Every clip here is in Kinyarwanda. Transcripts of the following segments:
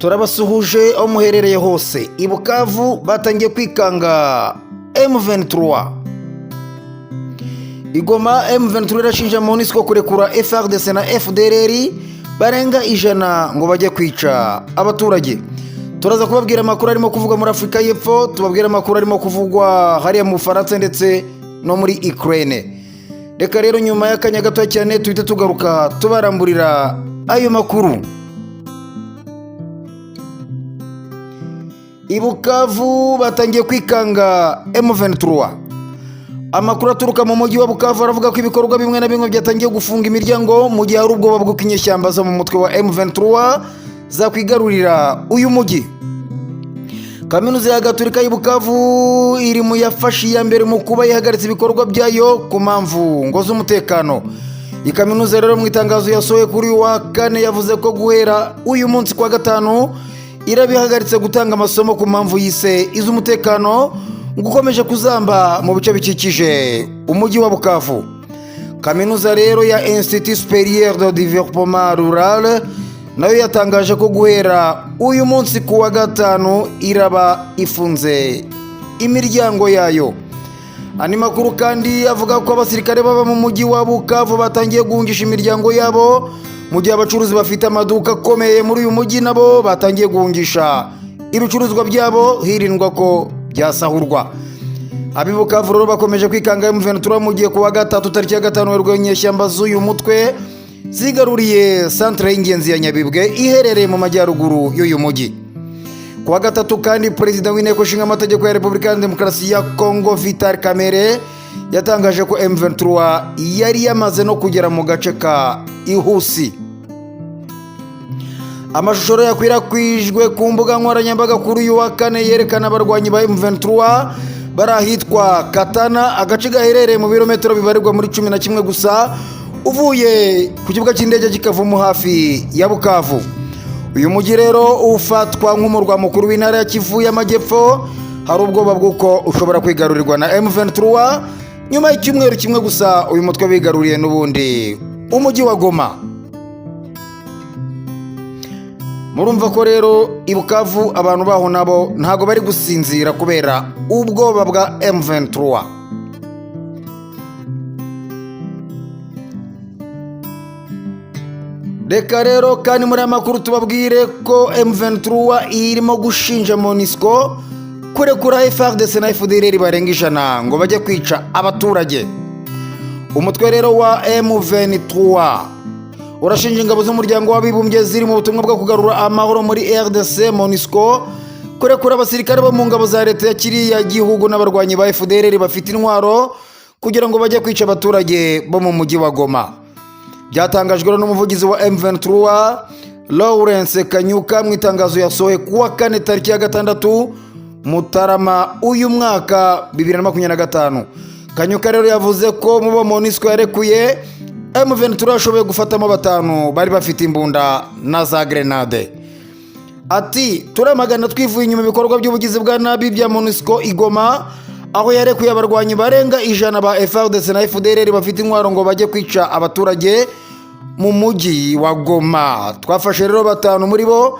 turabasuhuje aho muherereye hose. I Bukavu batangiye kwikanga M23. Igoma M23 irashinja MONUSCO kurekura FARDC na FDLR barenga 100 ngo bajye kwica abaturage. Turaza kubabwira amakuru arimo kuvugwa muri Afrika y'Epfo, tubabwira amakuru arimo kuvugwa hariya mu Faransa ndetse no muri Ukraine. Reka rero nyuma y'akanya gato cyane tuhite tugaruka tubaramburira ayo makuru. I Bukavu batangiye kwikanga M23. Amakuru aturuka mu mujyi wa Bukavu aravuga ko ibikorwa bimwe na bimwe byatangiye gufunga imiryango mu gihe hari ubwoba bwo kinyeshyamba zo mu mutwe wa M23 zakwigarurira uyu mujyi. Kaminuza ya Gatolika y'I Bukavu iri mu yafashe ya mbere mu kuba yahagaritse ibikorwa byayo ku mpamvu ngo z'umutekano. Ikaminuza rero mu itangazo yasohoye kuri wa kane yavuze ko guhera uyu munsi kwa gatanu irabihagaritse gutanga amasomo ku mpamvu yise iz'umutekano gukomeje kuzamba mu bice bikikije umujyi wa Bukavu. Kaminuza rero ya Institut Supérieur de Développement Rural nayo yatangaje ko guhera uyu munsi ku wa gatanu iraba ifunze imiryango yayo. Ani makuru kandi avuga ko abasirikare baba mu mujyi wa Bukavu batangiye guhungisha imiryango yabo mu gihe abacuruzi bafite amaduka akomeye muri uyu mujyi nabo batangiye guhungisha ibicuruzwa byabo hirindwa ko byasahurwa. Abi Bukavu rero bakomeje kwikanga M23 mu gihe ku wa gatatu tariki ya 5 Werurwe inyeshyamba z'uyu mutwe zigaruriye centre y'ingenzi ya Nyabibwe iherereye mu majyaruguru y'uyu mujyi. Ku wa gatatu kandi Perezida w'Inteko Ishinga Amategeko ya Repubulika ya Demokarasi ya Kongo Vital Kamerhe yatangaje ko M23 yari yamaze no kugera mu gace ka Ihusi. Amashusho yakwirakwijwe ku mbuga nkoranyambaga kuri uyu wa kane yerekana abarwanyi ba M23 barahitwa Katana, agace gaherereye mu birometero bibarirwa muri 11 gusa uvuye ku kibuga cy'indege kikavumu hafi ya Bukavu. Uyu mujyi rero ufatwa nk'umurwa mukuru w'intara ya Kivu y'Amajyepfo, hari ubwoba bw'uko ushobora kwigarurirwa na M23 nyuma y'icyumweru kimwe gusa uyu mutwe bigaruriye n'ubundi umujyi wa Goma. Murumva ko rero I Bukavu abantu baho nabo ntago bari gusinzira kubera ubwoba bwa M23. Reka rero kandi muri amakuru tubabwire ko M23 irimo gushinja MONUSCO kurekura FARDC na FDLR barenga 100 ngo bajye kwica abaturage. Umutwe rero wa M23 urashinja ingabo z'umuryango w'abibumbye ziri mu butumwa bwo kugarura amahoro muri RDC MONUSCO kurekura abasirikare bo mu ngabo za leta ya kiriya gihugu n'abarwanyi ba FDLR bafite intwaro kugira ngo bajye kwica abaturage bo mu mujyi wa Goma. Byatangajwe n'umuvugizi wa M23 Lawrence Kanyuka mu itangazo yasohoye ku wa kane tariki ya 6 Mutarama uyu mwaka 2025. Kanyuka rero yavuze ko mu bo MONUSCO yarekuye M23 yashoboye gufatamo 5 bari bafite imbunda na za grenade. Ati turamagana twivuye inyuma ibikorwa by'ubugizi bwa nabi bya MONUSCO igoma aho yarekuye abarwanyi barenga 100 ba FARDC na FDLR bafite intwaro ngo bajye kwica abaturage mu mujyi wa Goma. Twafashe rero 5 muri bo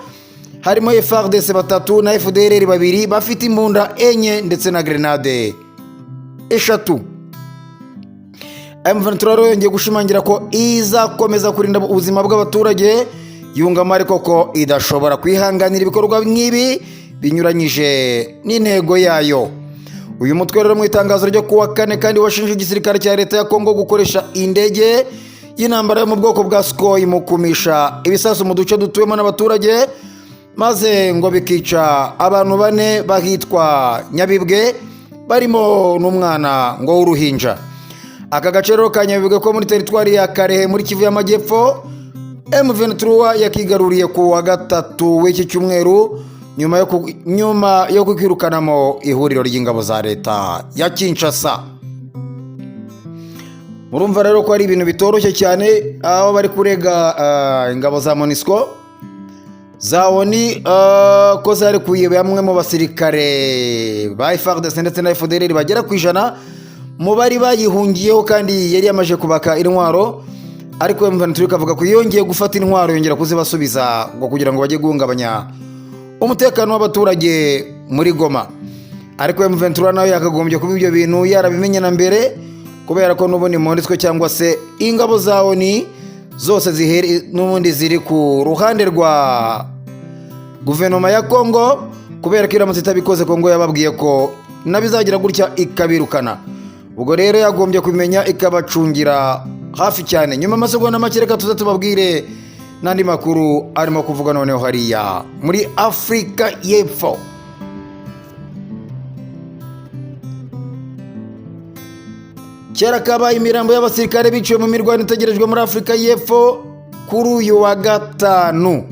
harimo FARDC 3 na FDLR 2 bafite imbunda 4 ndetse na grenade 3. M23 yongeye gushimangira ko izakomeza kurinda ubuzima bw'abaturage, yungamo ariko ko idashobora kwihanganira ibikorwa nk'ibi binyuranyije n'intego yayo. Uyu mutwe rero mu itangazo ryo kuwa kane kandi washinje igisirikare cya leta ya Kongo gukoresha indege y'intambara yo mu bwoko bwa Sukhoi mu kumisha ibisasu mu duce dutuwemo n'abaturage maze ngo bikica abantu 4 bahitwa Nyabibwe barimo n'umwana ngo w'uruhinja. Aka gace rero ka Nyabibwe ko muri teritwari ya Karehe muri Kivu y'Amajyepfo M23 yakigaruriye ku wa gatatu w'iki cyumweru nyuma yo kwirukanamo ihuriro ry'ingabo za leta ya Kinshasa. Murumva rero ko ari ibintu bitoroshye cyane aho bari kurega ingabo za MONUSCO zawoni ko zarekuye bamwe mu basirikare ba FARDC ndetse na FDLR bagera ku 100 mu bari bayihungiyeho kandi yari yamaje kubaka intwaro, ariko M23 kavuga ko yongeye gufata intwaro yongera kuzibasubiza ngo kugira ngo bajye guhungabanya umutekano w'abaturage muri Goma. Ariko M23 nayo yakagombye kuba ibyo bintu yarabimenye na mbere, kubera ko n'ubundi MONUSCO cyangwa se ingabo za ONU zose n'ubundi ziri ku ruhande rwa guverinoma ya Kongo, kubera ko iramutse itabikoze Kongo yababwiye ko nabizagira gutya ikabirukana. Ubwo rero yagombye kumenya ikabacungira hafi cyane. Nyuma amasegonda make reka tuza tubabwire n'andi makuru arimo kuvuga noneho hariya muri Afurika y'Epfo. Kera kabaye imirambo y'abasirikare biciwe mu mirwano itegerejwe muri Afurika y'Epfo kuri uyu wa gatanu.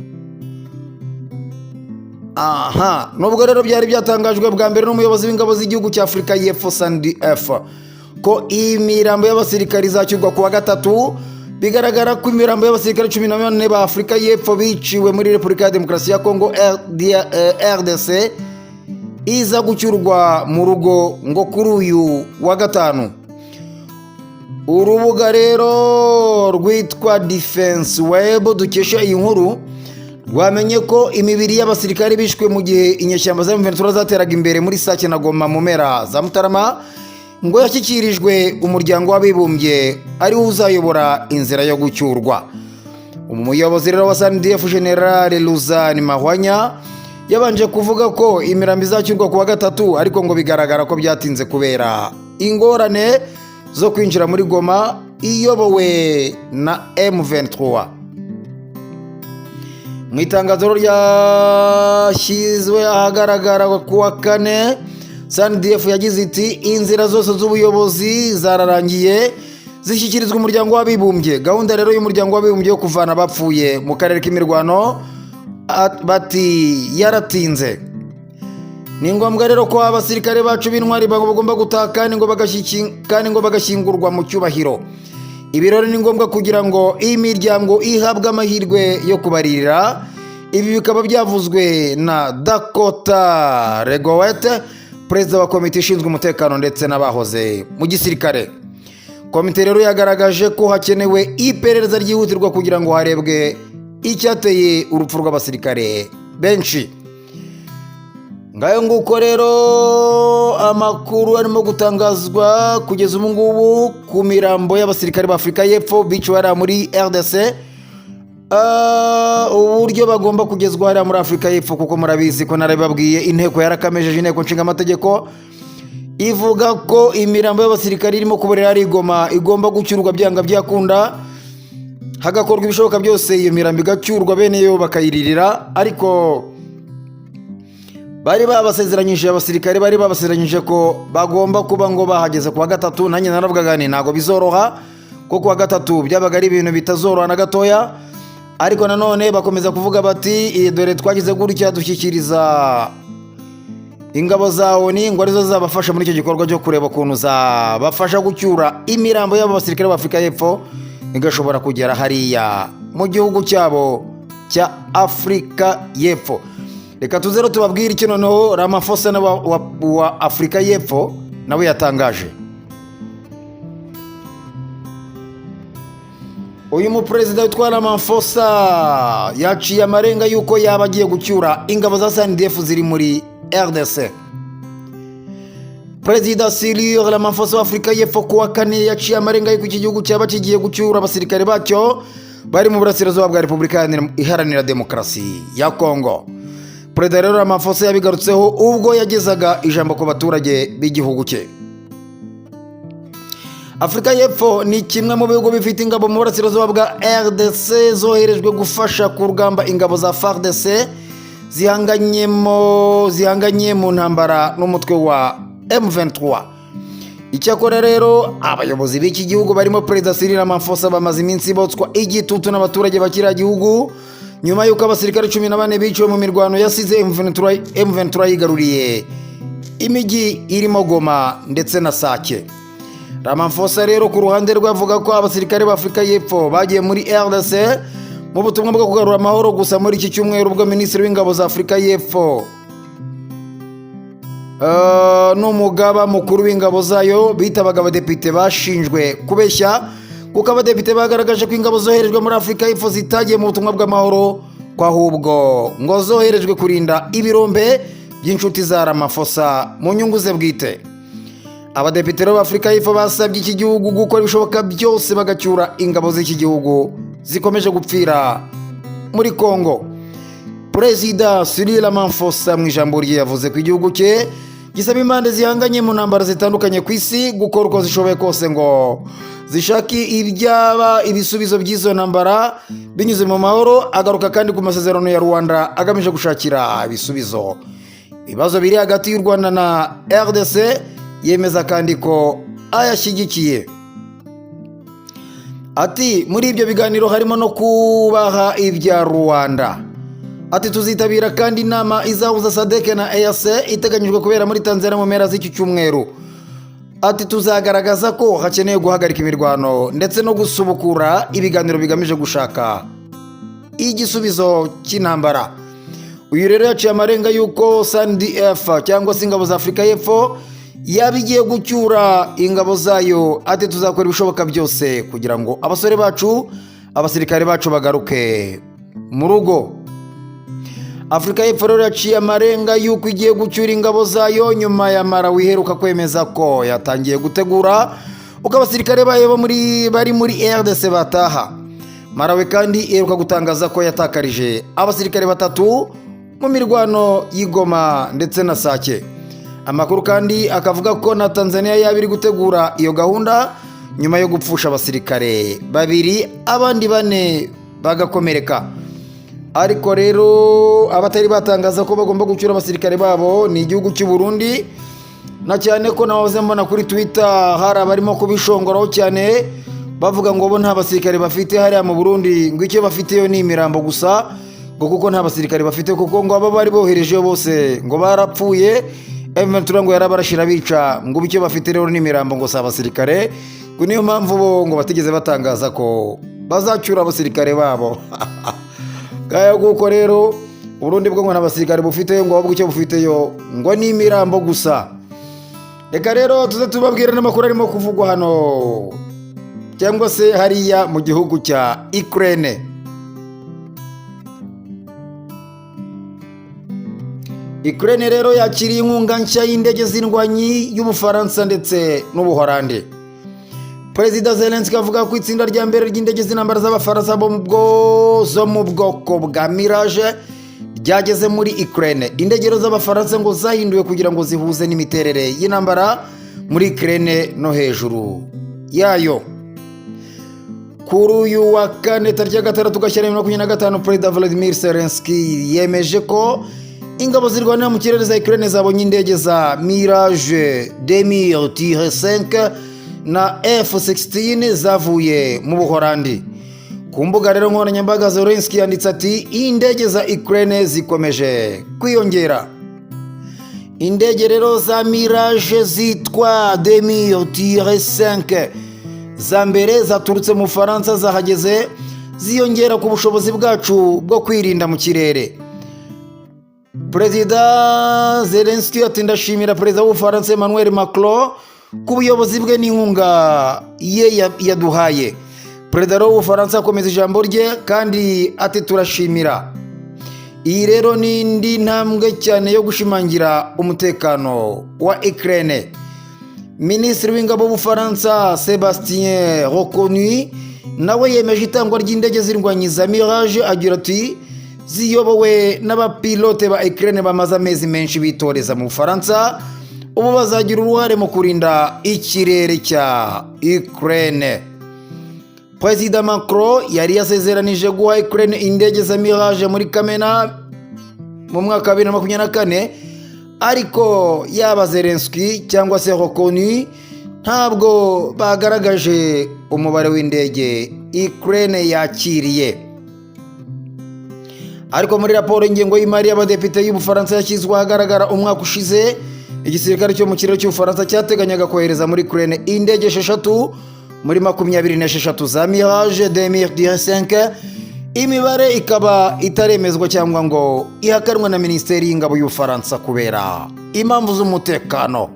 Nubwo rero byari byatangajwe bwa mbere n'umuyobozi w'ingabo z'igihugu cya Afurika y'Epfo SANDF ko imirambo y'abasirikare izacyurwa ku wa gatatu, bigaragara ko imirambo y'abasirikare 14 ba Afurika y'Epfo biciwe muri Repubulika ya Demokarasi ya Kongo RDC iza gucyurwa mu rugo ngo kuri uyu wa gatanu. Urubuga rero rwitwa Defense Web dukesha iyi nkuru rwamenye ko imibiri y'abasirikare bishwe mu gihe inyeshyamba za M23 zateraga imbere muri Sake na Goma mu mpera za Mutarama ngo yashyikirijwe umuryango w'abibumbye ari wo uzayobora inzira yo gucyurwa. Umuyobozi rero wa SANDF General Luzani Mahwanya yabanje kuvuga ko imirambo izacyurwa ku wa gatatu, ariko ngo bigaragara ko byatinze kubera ingorane zo kwinjira muri Goma iyobowe na M23. Mu itangazo ryashyizwe ahagaragara ku wa kane, SANDF yagize iti inzira zose z'ubuyobozi zararangiye zishyikirizwa umuryango w'abibumbye. Gahunda rero y'umuryango w'abibumbye yo kuvana abapfuye mu karere k'imirwano bati yaratinze. Ni ngombwa rero ko abasirikare bacu b'intwari bagomba gutaha kandi ngo bagashyingurwa mu cyubahiro. Ibi rero ni ngombwa kugira ngo imiryango ihabwe amahirwe yo kubaririra. Ibi bikaba byavuzwe na Dakota Regowet, perezida wa komite ishinzwe umutekano ndetse n'abahoze mu gisirikare. Komite rero yagaragaje ko hakenewe iperereza ryihutirwa kugira ngo harebwe icyateye urupfu rw'abasirikare benshi. Ngayo nguko rero amakuru arimo gutangazwa kugeza ubu ngubu ku mirambo y'abasirikare ba Afurika y'Epfo biciwe hariya muri RDC, uburyo bagomba kugezwa hariya muri Afurika y'Epfo, kuko murabizi ko narabibabwiye inteko yarakamejeje, inteko nshinga amategeko ivuga ko imirambo y'abasirikare irimo kuborera ari Goma igomba gucyurwa byanga byakunda, hagakorwa ibishoboka byose iyo mirambo igacyurwa, bene yo bakayiririra. Ariko bari babasezeranyije abasirikare, bari babasezeranyije ko bagomba kuba ngo bahageze ku wa gatatu. Nanjye naravugaga nti ntago bizoroha, kuko ku wa gatatu byabaga ari ibintu bitazoroha na gatoya. Ariko nanone bakomeza kuvuga bati dore twagize gutya dushyikiriza ingabo za ONU ngo arizo zabafasha muri icyo gikorwa cyo kureba ukuntu zabafasha gucyura imirambo y'abo basirikare ba Afurika y'Epfo igashobora kugera hariya mu gihugu cyabo cya Afurika y'Epfo. Reka tuzero tubabwire icyo noneho Ramaphosa wa Afurika y'Epfo nawe yatangaje. Uyu muperezida witwa Ramaphosa yaciye amarenga yuko yaba agiye gucyura ingabo za SANDF ziri muri RDC. Perezida Cyril Ramaphosa wa Afurika y'Epfo ku wa kane yaciye amarenga yuko iki gihugu cyaba kigiye gucyura abasirikare bacyo bari mu burasirazuba bwa Repubulika Iharanira Demokarasi ya Kongo. Perezida rero Ramaphosa yabigarutseho ubwo yagezaga ijambo ku baturage b'igihugu cye. Afurika y'Epfo ni kimwe mu bihugu bifite ingabo mu burasirazuba bwa RDC zoherejwe gufasha ku rugamba ingabo za FARDC zihanganye mu ntambara n'umutwe wa M23. Icyakora rero abayobozi b'iki gihugu barimo Perezida Cyril Ramaphosa bamaze iminsi botswa igitutu n'abaturage bakira gihugu nyuma y'uko abasirikare 14 biciwe mu mirwano yasize M23 yigaruriye imijyi irimo Goma ndetse na Sake. Ramaphosa rero ku ruhande rwe avuga ko abasirikare ba Afurika y'Epfo bagiye muri RDC mu butumwa bwo kugarura amahoro, gusa muri iki cyumweru ubwo Minisitiri w'Ingabo za Afurika y'Epfo n'umugaba mukuru w'ingabo zayo bitabaga abadepite bashinjwe kubeshya, kuko abadepite bagaragaje ko ingabo zoherejwe muri Afurika y'Epfo zitagiye mu butumwa bw'amahoro ko ahubwo ngo zoherejwe kurinda ibirombe by'inshuti za Ramaphosa mu nyungu ze bwite. Abadepite b'Afurika y'Epfo basabye iki gihugu gukora ibishoboka byose bagacyura ingabo z'iki gihugu zikomeje gupfira muri Kongo. Perezida Cyril Ramaphosa mu ijambo rye yavuze ko igihugu cye gisaba impande zihanganye mu ntambara zitandukanye ku isi gukora uko zishoboye kose ngo zishake ibyaba ibisubizo by'izo ntambara binyuze mu mahoro. Agaruka kandi ku masezerano ya Rwanda agamije gushakira ibisubizo ibibazo biri hagati y'u Rwanda na RDC, yemeza kandi ko ayashyigikiye. Ati muri ibyo biganiro harimo no kubaha ibya Rwanda. Ati tuzitabira kandi inama izahuza SADC na EAC iteganyijwe kubera muri Tanzania mu mpera z'iki cyumweru. Ati tuzagaragaza ko hakeneye guhagarika imirwano ndetse no gusubukura ibiganiro bigamije gushaka igisubizo cy'intambara. Uyu rero yaciye amarenga yuko SANDF cyangwa se ingabo za Afurika y'Epfo yabigiye gucyura ingabo zayo. Ati tuzakora ibishoboka byose kugira ngo abasore bacu, abasirikare bacu bagaruke mu rugo. Afurika y'Epfo rero yaciye amarenga yuko igiye gucyura ingabo zayo nyuma ya Malawi iheruka kwemeza ko yatangiye gutegura uko abasirikare bayo bari muri RDC bataha. Malawi kandi iheruka gutangaza ko yatakarije abasirikare 3 mu mirwano y'Igoma ndetse na Sake. Amakuru kandi akavuga ko na Tanzania yabiri gutegura iyo gahunda nyuma yo gupfusha abasirikare 2 abandi 4 bagakomereka. Ariko rero abatari batangaza ko bagomba gucyura abasirikare babo ni igihugu cy'u Burundi, na cyane ko nahoze mbona kuri Twitter hari abarimo kubishongoraho cyane bavuga ngo bo nta basirikare bafite hariya mu Burundi, ngo icyo bafite yo ni imirambo gusa, ngo kuko nta basirikare bafite kuko ngo aba bari bohereje bose ngo barapfuye. M23 ngo yarabarashira bica, ngo icyo bafite rero ni imirambo ngo sa basirikare, ngo niyo mpamvu bo ngo batigeze batangaza ko bazacyura abasirikare babo. Kaya guko rero Burundi bwo ngo n'abasirikare bufite ngo ahubwo icyo bufite yo ngo ni imirambo gusa. Reka rero tuze tubabwira n'amakuru arimo kuvugwa hano cyangwa se hariya mu gihugu cya Ukraine. Ukraine rero yakiriye inkunga nshya y'indege z'indwanyi y'Ubufaransa ndetse n'Ubuholandi. Perezida Zelensky avuga ko itsinda rya mbere ry'indege z'intambara z'Abafaransa zo mu bwoko bwa Mirage ryageze muri Ukraine. Indege z'Abafaransa ngo zahinduwe kugira ngo zihuze n'imiterere y'intambara muri Ukraine no hejuru yayo. Kuri uyu wa kane tariki ya 6 Gashyantare 2025, Perezida Volodymyr Zelensky yemeje ko ingabo zirwanira mu kirere za Ukraine zabonye indege za Mirage 2000-5 na F-16 zavuye mu Buholandi. Ku mbuga rero nkoranyambaga Zelensky yanditse ati indege za Ukraine zikomeje kwiyongera. Indege rero za Mirage zitwa 2000-5 za mbere zaturutse mu Faransa zahageze ziyongera ku bushobozi bwacu bwo kwirinda mu kirere. Perezida Zelensky ati ndashimira Perezida w'Ubufaransa Emmanuel Macron ku buyobozi bwe n'inkunga ye yaduhaye. Perezida w'Ubufaransa akomeza ijambo rye kandi ati turashimira. Iyi rero ni indi ntambwe cyane yo gushimangira umutekano wa Ukraine. Minisitiri w'ingabo w'Ubufaransa Sébastien Lecornu nawe yemeje itangwa ry'indege z'indwanyi za Mirage, agira ati ziyobowe n'abapilote ba Ukraine bamaze amezi menshi bitoreza mu Bufaransa, ubu bazagira uruhare mu kurinda ikirere cya Ukraine. Perezida Macron yari yasezeranije guha Ukraine indege za Mirage muri Kamena mu mwaka wa 2024, ariko yaba Zelensky cyangwa se Lecornu ntabwo bagaragaje umubare w'indege Ukraine yakiriye. Ariko muri raporo ingengo y'imari y'abadepite y'Ubufaransa yashyizwe ahagaragara umwaka ushize, igisirikare cyo mu kirere cy'Ubufaransa cyateganyaga kohereza muri Ukraine indege 6 muri 26 za Mirage 2000-5. Imibare ikaba itaremezwa cyangwa ngo ihakanwe na Minisiteri y'Ingabo y'Ubufaransa kubera impamvu z'umutekano.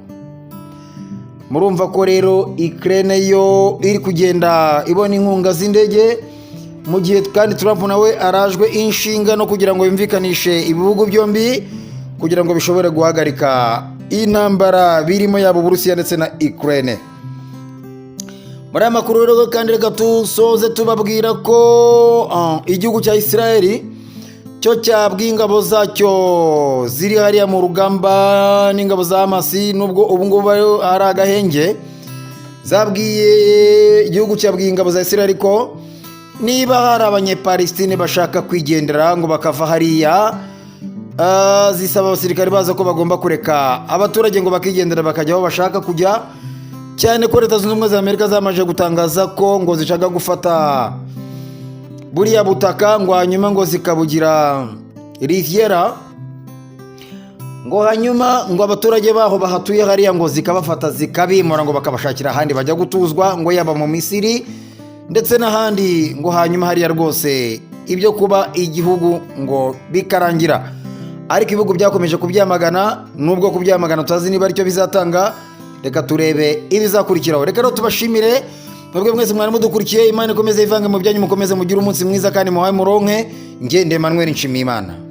Murumva ko rero Ukraine yo iri kugenda ibona inkunga z'indege mu gihe kandi Trump nawe arajwe inshinga no kugira ngo yumvikanishe ibihugu byombi kugira ngo bishobore guhagarika intambara birimo yabo Burusiya ndetse na Ukraine. Muri aya makuru rero kandi reka tusoze tubabwira ko igihugu cya Israel cyo cyabwiye ingabo zacyo ziri hariya mu rugamba n'ingabo za Hamas, nubwo ubu ngubu ari agahenge, zabwiye igihugu cyabwiye ingabo za Israel ko niba hari abanyepalestine bashaka kwigendera ngo bakava hariya, zisaba abasirikare baza ko bagomba kureka abaturage ngo bakigendera bakajya aho bashaka kujya, cyane ko Leta Zunze Ubumwe za Amerika zamaje gutangaza ko ngo zishaka gufata buriya butaka ngo hanyuma ngo zikabugira riviera, ngo hanyuma ngo abaturage baho bahatuye hariya ngo zikabafata zikabimura ngo bakabashakira ahandi bajya gutuzwa, ngo yaba mu Misiri ndetse n'ahandi, ngo hanyuma hariya rwose ibyo kuba igihugu ngo bikarangira. Ariko ibihugu byakomeje kubyamagana, nubwo kubyamagana tutazi niba aricyo bizatanga. Reka turebe ibizakurikiraho. Reka rero tubashimire mwebwe mwese mwari mudukurikiye. Imana ikomeze ivange mu byanyu, mukomeze mugire umunsi mwiza kandi muhaye muronke. Nge Emmanuel Nshimiyimana.